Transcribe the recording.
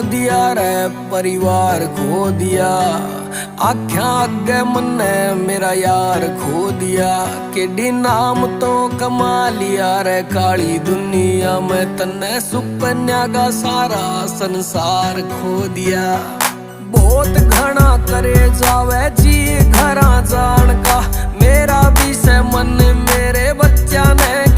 दिया रे परिवार खो दिया, आख्या आगे मन्ने मेरा यार खो दिया। केडी नाम तो कमा लिया रे काली दुनिया में, तन्ने सुकन्या का सारा संसार खो दिया। बहुत घना करे जावे जी घरा जान का, मेरा भी से मन मेरे बच्चा ने